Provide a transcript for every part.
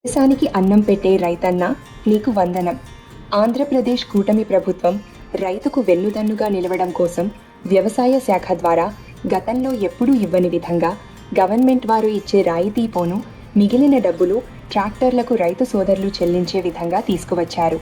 దేశానికి అన్నం పెట్టే రైతన్న నీకు వందనం. ఆంధ్రప్రదేశ్ కూటమి ప్రభుత్వం రైతుకు వెన్నుదన్నుగా నిలవడం కోసం వ్యవసాయ శాఖ ద్వారా గతంలో ఎప్పుడూ ఇవ్వని విధంగా గవర్నమెంట్ వారు ఇచ్చే రాయితీ పోను మిగిలిన డబ్బులు ట్రాక్టర్లకు రైతు సోదరులు చెల్లించే విధంగా తీసుకువచ్చారు.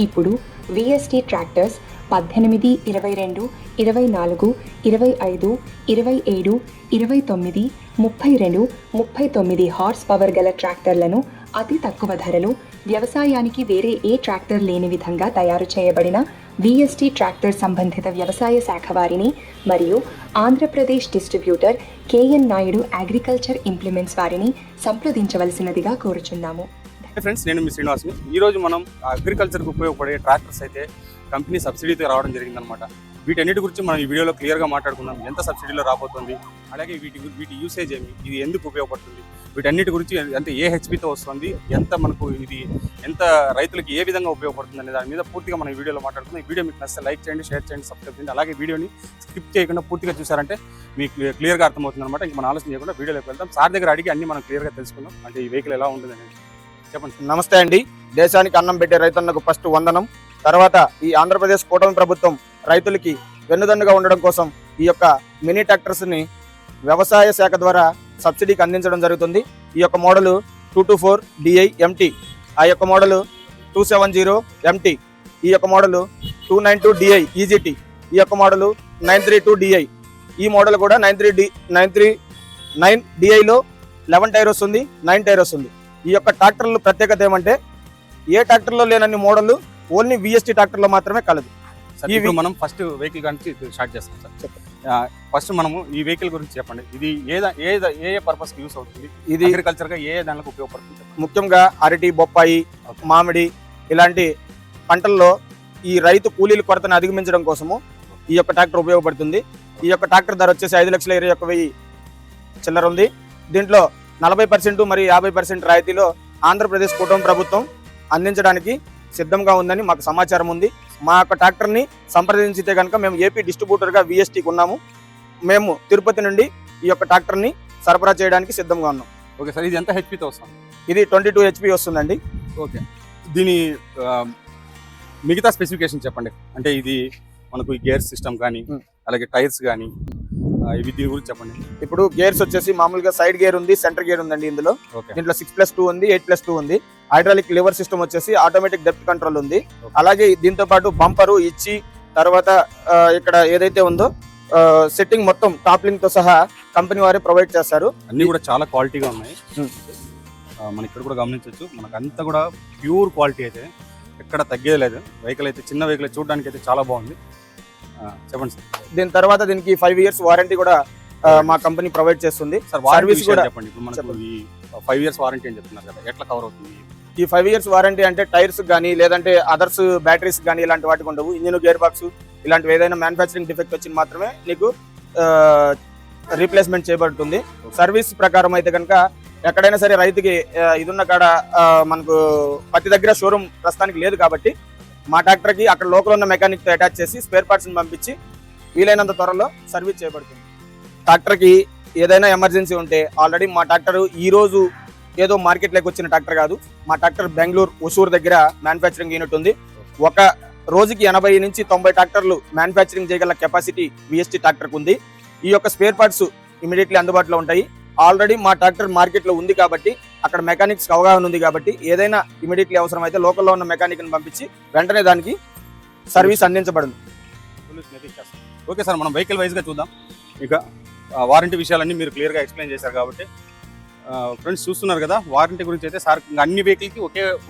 ఇప్పుడు విఎస్టీ ట్రాక్టర్స్ 18, 22, 24, 25, 27, 29, 32, 39 హార్స్ పవర్ గల ట్రాక్టర్లను అతి తక్కువ ధరలో వ్యవసాయానికి వేరే ఏ ట్రాక్టర్ లేని విధంగా తయారు చేయబడిన విఎస్టీ ట్రాక్టర్ సంబంధిత వ్యవసాయ శాఖ వారిని మరియు Andhra Pradesh distributor KN Naidu agriculture implements వారిని సంప్రదించవలసినదిగా కోరుచున్నాము. ఫ్రెండ్స్, నేను మీ శ్రీనివాస్ని. ఈరోజు మనం అగ్రికల్చర్కి ఉపయోగపడే ట్రాక్టర్స్ అయితే కంపెనీ సబ్సిడీతో రావడం జరిగిందనమాట. వీటన్నిటి గురించి మనం ఈ వీడియోలో క్లియర్గా మాట్లాడుకుందాం. ఎంత సబ్సిడీలో రాబోతుంది, అలాగే వీటి యూసేజ్ ఏమి, ఇది ఎందుకు ఉపయోగపడుతుంది, వీటన్నిటి గురించి అంటే ఏ హెచ్పితో వస్తుంది, ఎంత రైతులకి ఏ విధంగా ఉపయోగపడుతుంది అనే దాని మీద పూర్తిగా మనం ఈ వీడియోలో మాట్లాడుకుందాం. ఈ వీడియో మీకు నచ్చితే లైక్ చేయండి, షేర్ చేయండి, సబ్స్క్రైబ్ చేయండి. అలాగే వీడియోని స్కిప్ చేయకుండా పూర్తిగా చూసారంటే మీకు క్లియర్గా అర్థమవుతుంది అనమాట. ఇంక మనం ఆలోచన చేయకుండా వీడియోలోకి వెళ్తాం. సార్ దగ్గర అడిగి అన్ని మనం క్లియర్గా తెలుసుకుందాం. అంటే ఈ వెహికల్ ఎలా ఉంటుంది అనేది చెప్పండి. నమస్తే అండి. దేశానికి అన్నం పెట్టే రైతన్నకు ఫస్ట్ వందనం. తర్వాత ఈ ఆంధ్రప్రదేశ్ కూటమి ప్రభుత్వం రైతులకి వెన్నుదన్నుగా ఉండడం కోసం ఈ యొక్క మినీ ట్రాక్టర్స్ ని వ్యవసాయ శాఖ ద్వారా సబ్సిడీకి అందించడం జరుగుతుంది. ఈ యొక్క మోడల్ 224 DI MT, ఆ యొక్క మోడల్ 270 MT, ఈ యొక్క మోడల్ 292 DI EGT, ఈ యొక్క మోడల్ 932 DI. ఈ మోడల్ కూడా 939 DIలో 11 టైర్ వస్తుంది, 9 టైర్ వస్తుంది. ఈ యొక్క ట్రాక్టర్ల ప్రత్యేకత ఏమంటే ఏ ట్రాక్టర్లో లేనన్ని మోడల్ ఓన్లీ విఎస్టీ ట్రాక్టర్లో మాత్రమే కలదు. ఇప్పుడు మనం ఫస్ట్ వెహికల్ గురించి స్టార్ట్ చేస్తాం సార్. ఫస్ట్ మనము ఈ వెహికల్ గురించి చెప్పండి. ఇది ఏ పర్పస్ యూస్ అవుతుంది, ఇది అగ్రికల్చర్ గా ఏ దానికి ఉపయోగపడుతుంది? ముఖ్యంగా అరటి, బొప్పాయి, మామిడి ఇలాంటి పంటల్లో ఈ రైతు కూలీల కొరతను అధిగమించడం కోసము ఈ యొక్క ట్రాక్టర్ ఉపయోగపడుతుంది. ఈ యొక్క ట్రాక్టర్ ధర వచ్చేసి 5,21,000 చిల్లర ఉంది. దీంట్లో 40% మరియు 50% రాయితీలో ఆంధ్రప్రదేశ్ కూటమి ప్రభుత్వం అందించడానికి సిద్ధంగా ఉందని మాకు సమాచారం ఉంది. మా యొక్క ట్రాక్టర్ని సంప్రదించితే కనుక మేము ఏపీ డిస్ట్రిబ్యూటర్గా విఎస్టీకి ఉన్నాము. మేము తిరుపతి నుండి ఈ యొక్క ట్రాక్టర్ని సరఫరా చేయడానికి సిద్ధంగా ఉన్నాం. ఓకే సార్, ఇది ఎంత హెచ్పితో వస్తుంది? ఇది 22 HP వస్తుందండి. ఓకే, దీని మిగతా స్పెసిఫికేషన్ చెప్పండి. అంటే ఇది మనకు ఈ గేర్ సిస్టమ్ కానీ అలాగే టైర్స్ కానీ ఇవి దీని గురించి చెప్పండి. ఇప్పుడు గేర్స్ వచ్చేసి మామూలుగా సైడ్ గేర్ ఉంది, సెంటర్ గేర్ ఉందండి. ఇందులో దీంట్లో 6+2 ఉంది, 8+2 ఉంది. హైడ్రాలిక్ లివర్ సిస్టమ్ వచ్చేసి ఆటోమేటిక్ డెప్త్ కంట్రోల్ ఉంది. అలాగే దీంతో పాటు బంపరు ఇచ్చి తర్వాత ఇక్కడ ఏదైతే ఉందో సెట్టింగ్ మొత్తం టాప్లింగ్ తో సహా కంపెనీ వారే ప్రొవైడ్ చేస్తారు. అన్ని కూడా చాలా క్వాలిటీగా ఉన్నాయి. మనం ఇక్కడ కూడా గమనించవచ్చు. మనకు అంతా కూడా ప్యూర్ క్వాలిటీ అయితే ఎక్కడ తగ్గేది లేదు. వెహికల్ అయితే చిన్న వెహికల్ చూడడానికి అయితే చాలా బాగుంది. చెప్పండి సార్. దీని తర్వాత దీనికి 5 years వారంటీ కూడా మా కంపెనీ ప్రొవైడ్ చేస్తుంది. సర్వీస్ కూడా చెప్పండి. ఇప్పుడు మనకు ఈ 5 years వారంటీ అని చెప్తున్నారు కదా, ఎట్లా కవర్ అవుతుంది? ఈ 5 years వారంటీ అంటే టైర్స్ కానీ లేదంటే అదర్స్ బ్యాటరీస్ కానీ ఇలాంటి వాటికి ఉండవు. ఇంజిన్, గేర్ బాక్స్ ఇలాంటివి ఏదైనా మ్యానుఫ్యాక్చరింగ్ డిఫెక్ట్ వచ్చిన మాత్రమే నీకు రీప్లేస్మెంట్ చేయబడుతుంది. సర్వీస్ ప్రకారం అయితే కనుక ఎక్కడైనా సరే రైతుకి ఇది ఉన్న కాడ మనకు ప్రతి దగ్గర షోరూమ్ ప్రస్తుతానికి లేదు కాబట్టి మా ట్రాక్టర్కి అక్కడ లోకల్ ఉన్న మెకానిక్తో అటాచ్ చేసి స్పేర్ పార్ట్స్ని పంపించి వీలైనంత త్వరలో సర్వీస్ చేయబడుతుంది. ట్రాక్టర్కి ఏదైనా ఎమర్జెన్సీ ఉంటే ఆల్రెడీ మా ట్రాక్టర్ ఈ రోజు ఏదో మార్కెట్లోకి వచ్చిన ట్రాక్టర్ కాదు. మా ట్రాక్టర్ బెంగళూరు, ఒసూరు దగ్గర మ్యానుఫ్యాక్చరింగ్ యూనిట్ ఉంది. ఒక రోజుకి 80 నుంచి 90 ట్రాక్టర్లు మ్యానుఫ్యాక్చరింగ్ చేయగల కెపాసిటీ విఎస్టీ ట్రాక్టర్కి ఉంది. ఈ యొక్క స్పేర్ పార్ట్స్ ఇమీడియట్లీ అందుబాటులో ఉంటాయి. ఆల్రెడీ మా ట్రాక్టర్ మార్కెట్లో ఉంది కాబట్టి అక్కడ మెకానిక్స్ అవగాహన ఉంది కాబట్టి ఏదైనా ఇమీడియట్లీ అవసరం అయితే లోకల్లో ఉన్న మెకానిక్ని పంపించి వెంటనే దానికి సర్వీస్ అందించబడుతుంది. ఓకే సార్, మనం వెహికల్ వైజ్గా చూద్దాం. ఇక వారంటీ విషయాలన్నీ మీరు క్లియర్గా ఎక్స్ప్లెయిన్ చేశారు కాబట్టి ఫ్రెండ్స్ చూస్తున్నారు కదా. వారంటీ గురించి అయితే సార్ అన్ని వెహికల్కి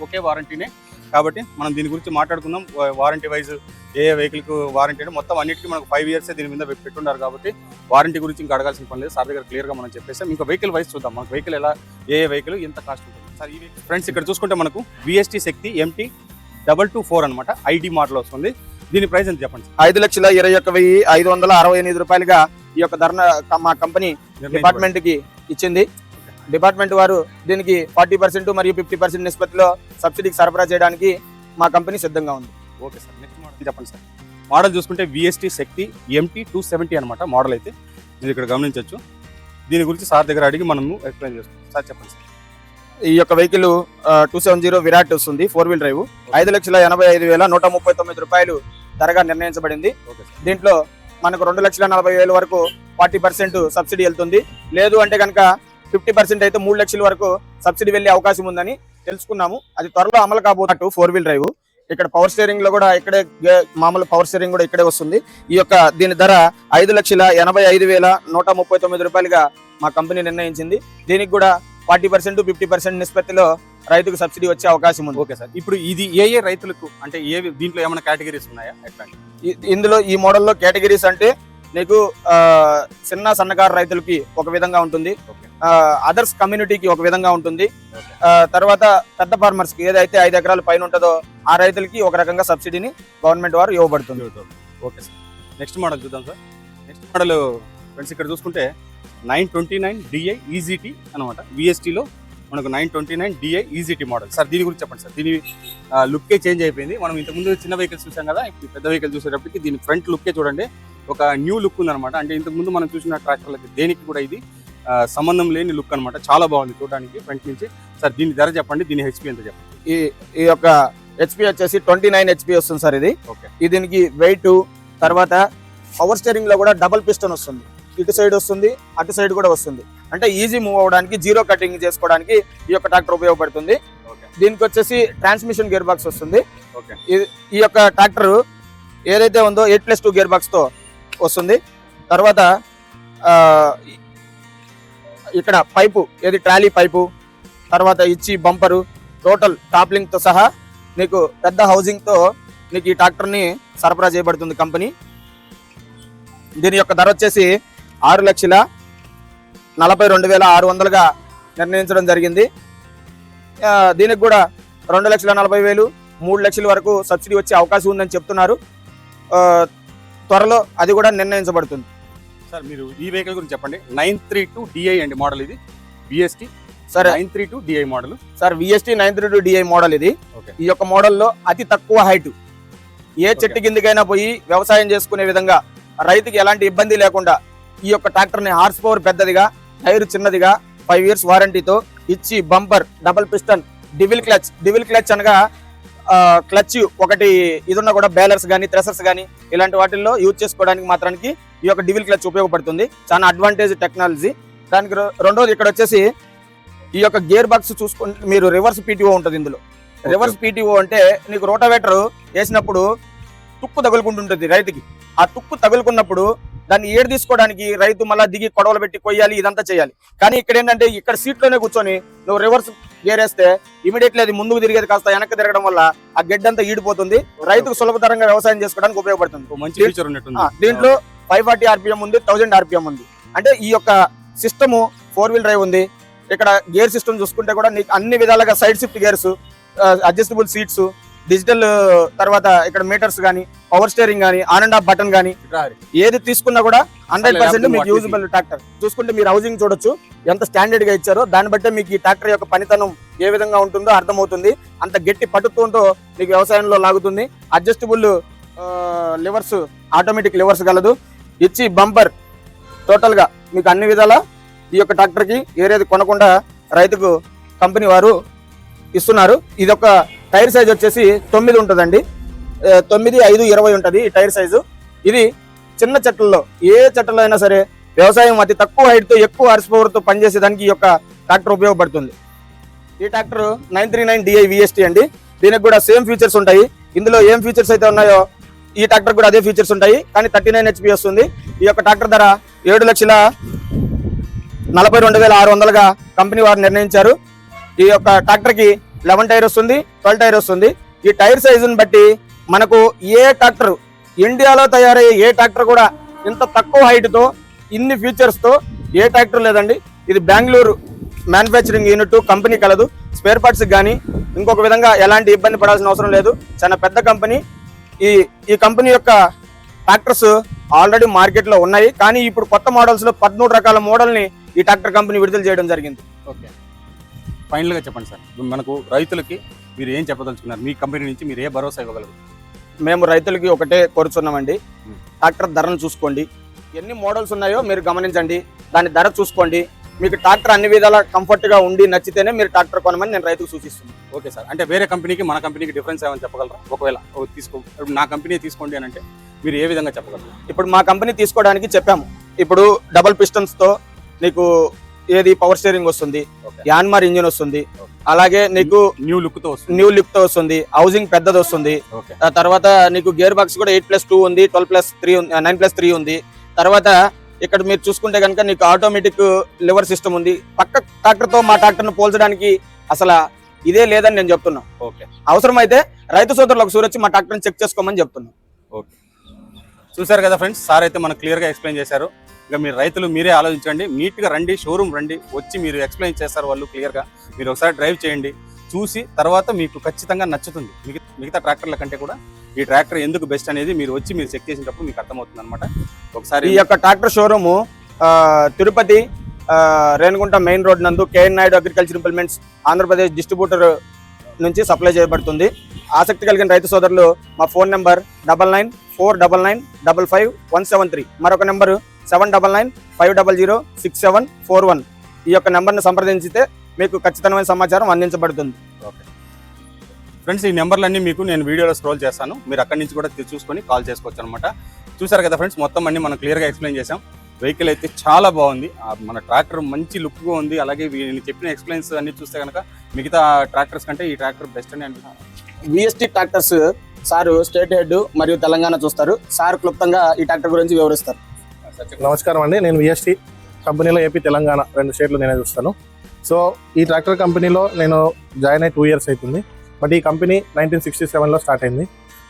ఒకే వారంటీనే కాబట్టి మనం దీని గురించి మాట్లాడుకుందాం. వారంటీ వైజ్ ఏ వెహికల్కి వారంటీ అంటే మొత్తం అన్నిటికీ మనకు 5 years దీని మీద పెట్టున్నారు కాబట్టి వారంటీ గురించి ఇంకా అడగాల్సిన పని లేదు. సార్ దగ్గర క్లియర్గా మనం చెప్పేసాం. ఇంకా వెహికల్ వైజ్ చూద్దాం. మనకు వెహికల్ ఎలా, ఏ వెహికల్ ఎంత కాస్ట్ ఉంటుంది సార్ ఈ వెహికల్. ఫ్రెండ్స్, ఇక్కడ చూసుకుంటే మనకు విఎస్టీ శక్తి MT 224 అనమాట, ID మోడల్ వస్తుంది. దీని ప్రైస్ ఎంత చెప్పండి? 5,21,568 రూపాయలుగా ఈ యొక్క ధర మా కంపెనీ డిపార్ట్మెంట్ కి ఇచ్చింది. డిపార్ట్మెంట్ వారు దీనికి 40% మరియు 50% నిష్పత్తిలో సబ్సిడీకి సరఫరా చేయడానికి మా కంపెనీ సిద్ధంగా ఉంది. ఓకే సార్, నెక్స్ట్ మోడల్ చెప్పండి సార్. మోడల్ చూసుకుంటే విఎస్టీ శక్తి MT 270 అనమాట మోడల్ అయితే. ఇది ఇక్కడ గమనించవచ్చు. దీని గురించి సార్ దగ్గర అడిగి మనము ఎక్స్ప్లెయిన్ చేస్తాం. సార్ చెప్పండి సార్. ఈ యొక్క వెహికల్ 270 విరాట్ వస్తుంది, 4-wheel drive. 5,85,139 రూపాయలు ధరగా నిర్ణయించబడింది. Okay sir. దీంట్లో మనకు 2,40,000 వరకు 40% సబ్సిడీ వెళ్తుంది. లేదు అంటే కనుక 50% అయితే 3 లక్షల వరకు సబ్సిడీ వెళ్లే అవకాశం ఉందని తెలుసుకున్నాము. అది త్వరలో అమలు కాబోతున్నట్టు 4-wheel drive. ఇక్కడ పవర్ స్టీరింగ్ లో కూడా ఇక్కడే మామూలు పవర్ స్టీరింగ్ కూడా ఇక్కడే వస్తుంది. ఈ యొక్క దీని ధర 5,85,139 రూపాయలుగా మా కంపెనీ నిర్ణయించింది. దీనికి కూడా 40% 50% నిష్పత్తిలో రైతుకు సబ్సిడీ వచ్చే అవకాశం ఉంది. Okay sir. ఇప్పుడు ఇది ఏ రైతులకు అంటే దీంట్లో ఏమైనా కేటగిరీస్ ఉన్నాయా? ఎట్లాంటి ఇందులో ఈ మోడల్లో కేటగిరీస్ అంటే నీకు చిన్న సన్నకారు రైతులకి ఒక విధంగా ఉంటుంది, అదర్స్ కమ్యూనిటీకి ఒక విధంగా ఉంటుంది, తర్వాత పెద్ద ఫార్మర్స్ కి ఏదైతే 5 ఎకరాల పైన ఉంటుందో ఆ రైతులకి ఒక రకంగా సబ్సిడీని గవర్నమెంట్ వారు ఇవ్వబడుతుంది. Okay sir. నెక్స్ట్ మోడల్ చూద్దాం సార్. నెక్స్ట్ మోడల్ ఫ్రెండ్స్ ఇక్కడ చూసుకుంటే 929 DI EZT అనమాట. VSTలో మనకు 929 DI EZT మోడల్. సార్ దీని గురించి చెప్పండి సార్. దీని లుక్కే చేంజ్ అయిపోయింది. మనం ఇంతకుముందు చిన్న వెహికల్స్ చూసాం కదా, ఇప్పుడు పెద్ద వెహికల్ చూసేటప్పటికి దీని ఫ్రంట్ లుక్కే చూడండి ఒక న్యూ లుక్ ఉందన్నమాట. అంటే ఇంతకుముందు మనం చూసిన ట్రాక్టర్లకి దేనికి కూడా ఇది సంబంధం లేని లుక్ అనమాట. చాలా బాగుంది చూడడానికి ఫ్రంట్ నుంచి. సార్ దీని ధర చెప్పండి, దీని హెచ్పి ఎంత చెప్పండి. ఈ యొక్క హెచ్పి వచ్చేసి 29 HP వస్తుంది సార్. ఇది ఓకే. దీనికి వెయిట్, తర్వాత పవర్ స్టీరింగ్ లో కూడా డబుల్ పిస్టన్ వస్తుంది. ఇటు సైడ్ వస్తుంది, అటు సైడ్ కూడా వస్తుంది. అంటే ఈజీ మూవ్ అవడానికి, జీరో కటింగ్ చేసుకోవడానికి ఈ యొక్క ట్రాక్టర్ ఉపయోగపడుతుంది. దీనికి వచ్చేసి ట్రాన్స్మిషన్ గేర్ బాక్స్ వస్తుంది. ఈ యొక్క ట్రాక్టర్ ఏదైతే ఉందో 8+2 గేర్ బాక్స్ తో వస్తుంది. తర్వాత ఇక్కడ పైపు ఏది ట్రాలీ పైపు, తర్వాత ఇచ్చి బంపరు, టోటల్ టాప్లింగ్ తో సహా నీకు పెద్ద హౌసింగ్ తో నీకు ఈ ట్రాక్టర్ ని సరఫరా చేయబడుతుంది కంపెనీ. దీని యొక్క ధర వచ్చేసి 6,42,600గా నిర్ణయించడం జరిగింది. దీనికి కూడా 2,40,000 3 లక్షల వరకు సబ్సిడీ వచ్చే అవకాశం ఉందని చెప్తున్నారు. త్వరలో అది కూడా నిర్ణయించబడుతుంది. సార్ మీరు ఈ వెహికల్ గురించి చెప్పండి. 932 DI అండి మోడల్. ఇది VST sir 932 DI model. Sir VST 932 DI model ఇది. ఈ యొక్క మోడల్లో అతి తక్కువ హైట్, ఏ చెట్టు కిందకైనా పోయి వ్యవసాయం చేసుకునే విధంగా రైతుకి ఎలాంటి ఇబ్బంది లేకుండా ఈ యొక్క ట్రాక్టర్ ని హార్స్ పవర్ పెద్దదిగా, టైర్ చిన్నదిగా, 5 years వారంటీతో ఇచ్చి bumper, double piston, devil clutch అనగా క్లచ్ ఒకటి ఇదున్నా కూడా బేలర్స్ కానీ థ్రెషర్స్ కానీ ఇలాంటి వాటిల్లో యూజ్ చేసుకోవడానికి మాత్రానికి ఈ యొక్క డివిల్ క్లచ్ ఉపయోగపడుతుంది. చాలా అడ్వాంటేజ్ టెక్నాలజీ. దానికి రెండోది ఇక్కడ వచ్చేసి ఈ యొక్క గేర్ బాక్స్ చూసుకుంటే మీరు రివర్స్ PTO ఉంటుంది. ఇందులో రివర్స్ PTO అంటే నీకు రోటావేటర్ వేసినప్పుడు తుక్కు తగులుకుంటుంటుంది రైతుకి. ఆ తుక్కు తగులుకున్నప్పుడు దాన్ని ఏడు తీసుకోవడానికి రైతు మళ్ళీ దిగి కొడవలు పెట్టి కొయ్యాలి, ఇదంతా చేయాలి. కానీ ఇక్కడ ఏంటంటే ఇక్కడ సీట్ లోనే కూర్చొని నువ్వు రివర్స్ గేర్ వేస్తే ఇమీడియట్లీ అది ముందుకు తిరిగేది కాస్త వెనక్కి తిరగడం వల్ల ఆ గడ్డంతా ఈడిపోతుంది. రైతుకు సులభతరంగా వ్యవసాయం చేసుకోవడానికి ఉపయోగపడుతుంది. మంచి ఫీచర్ ఉన్నట్టుంది. దీంట్లో 540 RPM ఉంది, 1000 RPM ఉంది. అంటే ఈ యొక్క సిస్టమ్ 4-wheel drive ఉంది. ఇక్కడ గేర్ సిస్టమ్ చూసుకుంటే కూడా నీకు అన్ని విధాలుగా side shift gears, adjustable seats, digital, తర్వాత ఇక్కడ మీటర్స్ కానీ, పవర్ స్టీరింగ్ కానీ, ఆన్ అండ్ ఆఫ్ బటన్ కానీ ఏది తీసుకున్నా కూడా 100% మీకు యూజబుల్ ట్రాక్టర్. చూసుకుంటే మీరు హౌసింగ్ చూడొచ్చు ఎంత స్టాండర్డ్ గా ఇచ్చారో. దాన్ని బట్టే మీకు ఈ ట్రాక్టర్ యొక్క పనితనం ఏ విధంగా ఉంటుందో అర్థమవుతుంది. అంత గట్టి పట్టుతో మీకు వ్యవసాయంలో లాగుతుంది. అడ్జస్టబుల్ లివర్స్, ఆటోమేటిక్ లివర్స్ గలదు. ఇచ్చి బంపర్, టోటల్ గా మీకు అన్ని విధాల ఈ యొక్క ట్రాక్టర్ కి ఏరేది కొనకుండా రైతుకు కంపెనీ వారు ఇస్తున్నారు. ఇది ఒక టైర్ సైజ్ వచ్చేసి 9 ఉంటుందండి. 9, 5, 20 ఉంటుంది ఈ టైర్ సైజు. ఇది చిన్న చెట్లలో, ఏ చెట్లలో అయినా సరే వ్యవసాయం అతి తక్కువ హైట్ తో ఎక్కువ హార్స్ పవర్ తో పనిచేసేదానికి ఈ యొక్క ట్రాక్టర్ ఉపయోగపడుతుంది. ఈ ట్రాక్టర్ 939 DI VST అండి. దీనికి కూడా సేమ్ ఫీచర్స్ ఉంటాయి. ఇందులో ఏం ఫీచర్స్ అయితే ఉన్నాయో ఈ ట్రాక్టర్ కూడా అదే ఫీచర్స్ ఉంటాయి. కానీ 39 HP వస్తుంది. ఈ యొక్క ట్రాక్టర్ ధర 7,42,600గా కంపెనీ వారు నిర్ణయించారు. ఈ యొక్క ట్రాక్టర్ కి 11 టైర్ వస్తుంది, 12 టైర్ వస్తుంది. ఈ టైర్ సైజుని బట్టి మనకు ఏ ట్రాక్టర్ ఇండియాలో తయారయ్యే ఏ ట్రాక్టర్ కూడా ఇంత తక్కువ హైట్ తో ఇన్ని ఫీచర్స్ తో ఏ ట్రాక్టర్ లేదండి. ఇది బెంగళూరు మ్యానుఫ్యాక్చరింగ్ యూనిట్ కంపెనీ కలదు. స్పేర్ పార్ట్స్ కానీ ఇంకొక విధంగా ఎలాంటి ఇబ్బంది పడాల్సిన అవసరం లేదు. చాలా పెద్ద కంపెనీ. ఈ కంపెనీ యొక్క ట్రాక్టర్స్ ఆల్రెడీ మార్కెట్ లో ఉన్నాయి. కానీ ఇప్పుడు కొత్త మోడల్స్ లో 13 రకాల మోడల్ ని ఈ ట్రాక్టర్ కంపెనీ విడుదల చేయడం జరిగింది. ఓకే, ఫైనల్ గా చెప్పండి సార్, మనకు రైతులకి మీరు ఏం చెప్పదలుచుకున్నారు? మీ కంపెనీ నుంచి మీరు ఏ భరోసా ఇవ్వగలరు? మేము రైతులకి ఒకటే కోరుచున్నామండి. ట్రాక్టర్ ధరను చూసుకోండి. ఎన్ని మోడల్స్ ఉన్నాయో మీరు గమనించండి. దాని ధర చూసుకోండి. మీకు ట్రాక్టర్ అన్ని విధాలా కంఫర్ట్ గా ఉండి నచ్చితేనే మీరు ట్రాక్టర్ కొనమని నేను రైతుకు సూచిస్తున్నాను. ఓకే సార్, అంటే వేరే కంపెనీకి మన కంపెనీకి డిఫరెన్స్ ఏమని చెప్పగలరా? ఒకవేళ ఇప్పుడు నా కంపెనీ తీసుకోండి అని అంటే మీరు ఏ విధంగా చెప్పగలరు? ఇప్పుడు మా కంపెనీ తీసుకోవడానికి చెప్పాము. ఇప్పుడు డబుల్ పిస్టన్స్ తో నీకు ఏది పవర్ స్టీరింగ్ వస్తుంది, యాన్మార్ ఇంజిన్ వస్తుంది, అలాగే నీకు న్యూ లుక్ తో వస్తుంది, హౌసింగ్ పెద్దది వస్తుంది. తర్వాత నీకు గేర్ బాక్స్ కూడా 8+2 ఉంది, 12+3 ఉంది, 9+3 ఉంది. తర్వాత ఇక్కడ మీరు చూసుకుంటే కనుక నీకు ఆటోమేటిక్ లివర్ సిస్టమ్ ఉంది. పక్క ట్రాక్టర్ తో మా ట్రాక్టర్ ను పోల్చడానికి అసలు ఇదే లేదని నేను చెప్తున్నా. ఓకే, అవసరమైతే రైతు సోదరులకు సూరొచ్చి మా ట్రాక్టర్ చెక్ చేసుకోమని చెప్తున్నా. ఓకే, చూసారు కదా ఫ్రెండ్స్, సార్ అయితే మనకు క్లియర్ గా ఎక్స్ప్లెయిన్ చేశారు. ఇంకా మీరు రైతులు మీరే ఆలోచించండి, నీట్ గా రండి, షోరూమ్ రండి, వచ్చి మీరు ఎక్స్ప్లెయిన్ చేస్తారు వాళ్ళు క్లియర్ గా. మీరు ఒకసారి డ్రైవ్ చేయండి, చూసి తర్వాత మీకు ఖచ్చితంగా నచ్చుతుంది. మిగతా ట్రాక్టర్ల కంటే కూడా ఈ ట్రాక్టర్ ఎందుకు బెస్ట్ అనేది మీరు వచ్చి మీరు చెక్ చేసినప్పుడు మీకు అర్థమవుతుంది అనమాట. ఒకసారి ఈ యొక్క tractor showroom Tirupati Renigunta main road నందు K N Naidu agriculture implements Andhra Pradesh distributor నుంచి సప్లై చేయబడుతుంది. ఆసక్తి కలిగిన రైతు సోదరులు మా ఫోన్ నెంబర్ 9949955173, మరొక నెంబరు 7995006741. ఈ యొక్క నెంబర్ను సంప్రదించితే మీకు ఖచ్చితమైన సమాచారం అందించబడుతుంది. ఓకే ఫ్రెండ్స్, ఈ నెంబర్లన్నీ మీకు నేను వీడియోలో స్క్రోల్ చేస్తాను, మీరు అక్కడి నుంచి కూడా చూసుకొని కాల్ చేసుకోవచ్చు అనమాట. చూసారు కదా ఫ్రెండ్స్, మొత్తం అన్ని మనం క్లియర్గా ఎక్స్ప్లెయిన్ చేసాం. వెహికల్ అయితే చాలా బాగుంది, మన ట్రాక్టర్ మంచి లుక్గా ఉంది. అలాగే నేను చెప్పిన ఎక్స్ప్లెయిన్స్ అన్ని చూస్తే కనుక మిగతా ట్రాక్టర్స్ కంటే ఈ ట్రాక్టర్ బెస్ట్ అని అంటున్నాను. VST tractors sir state head మరియు తెలంగాణ చూస్తారు. సార్ క్లుప్తంగా ఈ ట్రాక్టర్ గురించి వివరిస్తారు. నమస్కారం అండి, నేను విఎస్టీ కంపెనీలో ఏపీ తెలంగాణ 2 స్టేట్లు నేనే చూస్తాను. సో ఈ ట్రాక్టర్ కంపెనీలో నేను జాయిన్ అయ్యి 2 years అవుతుంది. బట్ ఈ కంపెనీ 1967లో స్టార్ట్ అయింది.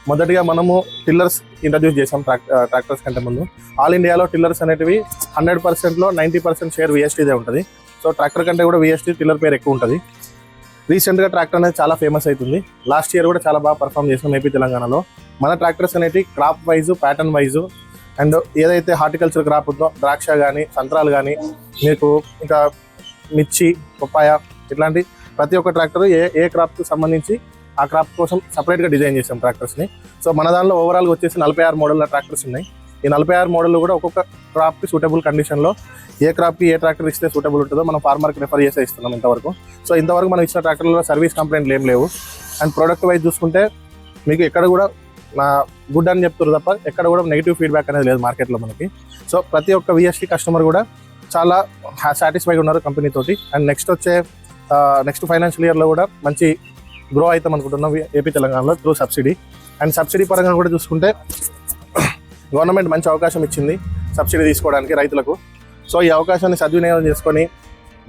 మొదటిగా మనము టిల్లర్స్ ఇంట్రడ్యూస్ చేసాం ట్రాక్టర్స్ కంటే ముందు. ఆల్ ఇండియాలో టిల్లర్స్ అనేటివి 100%లో 90% షేర్ విఎస్టీదే ఉంటుంది. సో ట్రాక్టర్ కంటే కూడా విఎస్టీ టిల్లర్ పేరు ఎక్కువ ఉంటుంది. రీసెంట్గా ట్రాక్టర్ అనేది చాలా ఫేమస్ అవుతుంది. లాస్ట్ ఇయర్ కూడా చాలా బాగా పర్ఫామ్ చేసాం ఏపీ తెలంగాణలో. మన ట్రాక్టర్స్ అనేవి crop wise, pattern wise, and ఏదైతే హార్టికల్చర్ క్రాప్ ఉందో ద్రాక్ష కానీ, సంత్రాలు కానీ, మీకు ఇంకా మిర్చి, పప్పాయ, ఇట్లాంటి ప్రతి ఒక్క ట్రాక్టర్ ఏ క్రాప్కి సంబంధించి ఆ క్రాప్ కోసం సపరేట్గా డిజైన్ చేసాం ట్రాక్టర్స్ని. సో మన దానిలో ఓవరాల్గా వచ్చేసి 46 మోడల్ ట్రాక్టర్స్ ఉన్నాయి. ఈ 46 మోడల్ కూడా ఒక్కొక్క క్రాప్కి సూటబుల్ కండిషన్లో ఏ క్రాప్కి ఏ ట్రాక్టర్ ఇస్తే సూటబుల్ ఉంటుందో మనం ఫార్మర్కి రిఫర్ చేసే ఇస్తున్నాం ఇంతవరకు. సో ఇంతవరకు మనం ఇచ్చిన ట్రాక్టర్లో సర్వీస్ కంప్లైంట్లు ఏం లేవు. అండ్ ప్రోడక్ట్ వైజ్ చూసుకుంటే మీకు ఎక్కడ కూడా గుడ్ అని చెప్తారు తప్ప ఎక్కడ కూడా నెగిటివ్ ఫీడ్బ్యాక్ అనేది లేదు మార్కెట్లో మనకి. సో ప్రతి ఒక్క విఎస్టీ కస్టమర్ కూడా చాలా సాటిస్ఫైడ్ ఉన్నారు కంపెనీ తోటి. అండ్ నెక్స్ట్ ఫైనాన్షియల్ ఇయర్లో కూడా మంచి గ్రో అవుతాం అనుకుంటున్నాం ఏపీ తెలంగాణలో త్రూ సబ్సిడీ. అండ్ సబ్సిడీ పరంగా కూడా చూసుకుంటే గవర్నమెంట్ మంచి అవకాశం ఇచ్చింది సబ్సిడీ తీసుకోవడానికి రైతులకు. సో ఈ అవకాశాన్ని సద్వినియోగం చేసుకొని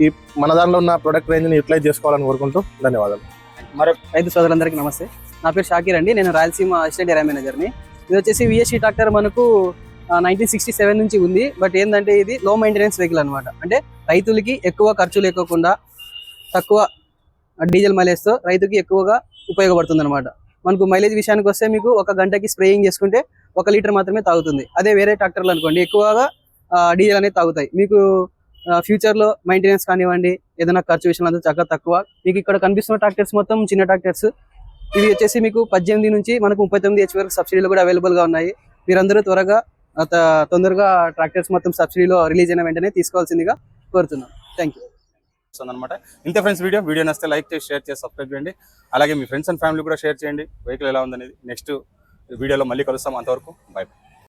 ఈ మన దానిలో ఉన్న ప్రొడక్ట్ రేంజ్ని యూటిలైజ్ చేసుకోవాలని కోరుకుంటూ ధన్యవాదాలు. మరొక రైతు సోదరులందరికీ నమస్తే. నా పేరు షాకీర్ అండి, నేను రాయలసీమ అసిస్టెంట్ ఏరియా మేనేజర్ని. ఇది వచ్చేసి విఎస్టీ ట్రాక్టర్ మనకు 1967 నుంచి ఉంది. బట్ ఏంటంటే ఇది లో మెయింటెనెన్స్ వెహికల్ అనమాట. అంటే రైతులకి ఎక్కువ ఖర్చు లేకోకుండా తక్కువ డీజిల్ మైలేజ్తో రైతుకి ఎక్కువగా ఉపయోగపడుతుంది అనమాట. మనకు మైలేజ్ విషయానికి వస్తే మీకు 1 గంటకి స్ప్రేయింగ్ చేసుకుంటే 1 లీటర్ మాత్రమే తాగుతుంది. అదే వేరే ట్రాక్టర్లు అనుకోండి ఎక్కువగా డీజిల్ అనేది తాగుతాయి. మీకు ఫ్యూచర్లో మెయింటెనెన్స్ కానివ్వండి, ఏదైనా ఖర్చు విషయంలో అంతా చక్కగా తక్కువ. మీకు ఇక్కడ కనిపిస్తున్న ట్రాక్టర్స్ మొత్తం చిన్న ట్రాక్టర్స్. ఇవి వచ్చేసి మీకు 18 నుంచి మనకు 39 HP వరకు సబ్సిడీలు కూడా అవైలబుల్గా ఉన్నాయి. మీరందరూ తొందరగా ట్రాక్టర్స్ మొత్తం సబ్సిడీలో రిలీజ్ అయిన వెంటనే తీసుకోవాల్సిందిగా కోరుతున్నాం. థ్యాంక్ యూ అనమాట. ఇంతే ఫ్రెండ్స్, వీడియో నచ్చితే లైక్ చేసి, షేర్ చేసి, సబ్స్క్రైబ్ చేయండి. అలాగే మీ ఫ్రెండ్స్ అండ్ ఫ్యామిలీ కూడా షేర్ చేయండి వెహికల్ ఎలా ఉందనేది. నెక్స్ట్ వీడియోలో మళ్ళీ కలుస్తాం. అంతవరకు బై.